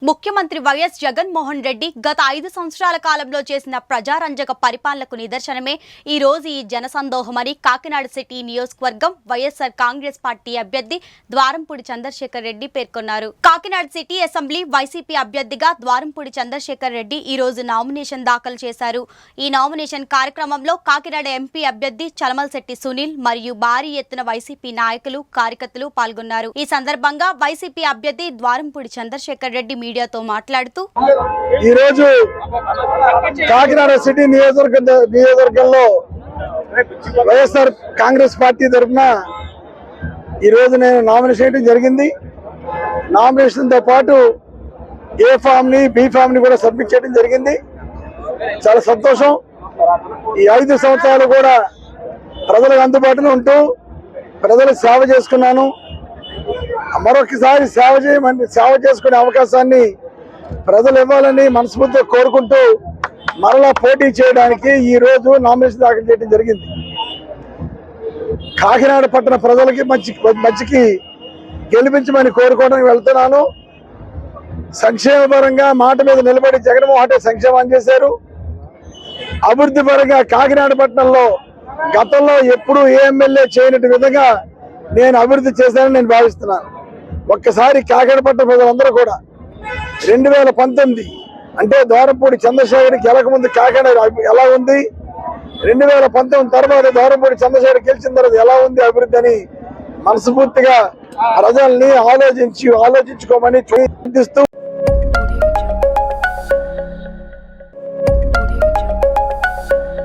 ముఖ్యమంత్రి వైఎస్ జగన్మోహన్ రెడ్డి గత 5 సంవత్సరాల కాలంలో చేసిన ప్రజారంజక పరిపాలనకు నిదర్శనమే ఈ రోజు ఈ జనసందోహమని కాకినాడ సిటీ నియోజకవర్గం వైఎస్ఆర్ కాంగ్రెస్ పార్టీ అభ్యర్థి ద్వారంపూడి చంద్రశేఖర్ రెడ్డి పేర్కొన్నారు. కాకినాడ సిటీ అసెంబ్లీ వైసీపీ అభ్యర్థిగా ద్వారంపూడి చంద్రశేఖర్ రెడ్డి ఈ రోజు నామినేషన్ దాఖలు చేశారు. ఈ నామినేషన్ కార్యక్రమంలో కాకినాడ ఎంపీ అభ్యర్థి చలమలశెట్టి సునీల్ మరియు భారీ ఎత్తున వైసీపీ నాయకులు కార్యకర్తలు పాల్గొన్నారు. ఈ సందర్భంగా వైసీపీ అభ్యర్థి ద్వారంపూడి చంద్రశేఖర్ రెడ్డి మీడియాతో మాట్లాడుతూ ఈ రోజు కాకినాడ సిటీ నియోజకవర్గంలో వైఎస్ఆర్ కాంగ్రెస్ పార్టీ తరఫున ఈ రోజు నేను నామినేషన్ చేయడం జరిగింది. నామినేషన్ తో పాటు ఏ ఫామ్ ని బి ఫామ్ ని కూడా సబ్మిట్ చేయడం జరిగింది. చాలా సంతోషం. ఈ 5 సంవత్సరాలు కూడా ప్రజలకు అందుబాటులో ఉంటూ ప్రజలకు సేవ చేసుకున్నాను. మరొకసారి సేవ చేసుకునే అవకాశాన్ని ప్రజలు ఇవ్వాలని మనస్ఫూర్తిగా కోరుకుంటూ మరలా పోటీ చేయడానికి ఈ రోజు నామినేషన్ దాఖలు చేయడం జరిగింది. కాకినాడ పట్టణ ప్రజలకి మంచికి గెలిపించమని కోరుకోవడానికి వెళ్తున్నాను. సంక్షేమ పరంగా మాట మీద నిలబడి జగన్మోహన్ రెడ్డి సంక్షేమం చేశారు. అభివృద్ధి పరంగా కాకినాడ పట్టణంలో గతంలో ఎప్పుడూ ఏ ఎమ్మెల్యే చేయనట్టు విధంగా నేను అభివృద్ధి చేశానని నేను భావిస్తున్నాను. ఒక్కసారి కాకినాడ పట్టణ ప్రజలందరూ కూడా 2019 అంటే ద్వారంపూడి చంద్రశేఖర్ గెలకముందు కాకినాడ ఎలా ఉంది, 2019 తర్వాత ద్వారంపూడి చంద్రశేఖర్ గెలిచిన తర్వాత ఎలా ఉంది అభివృద్ధి అని మనస్ఫూర్తిగా ప్రజల్ని ఆలోచించుకోమని చూపిస్తూ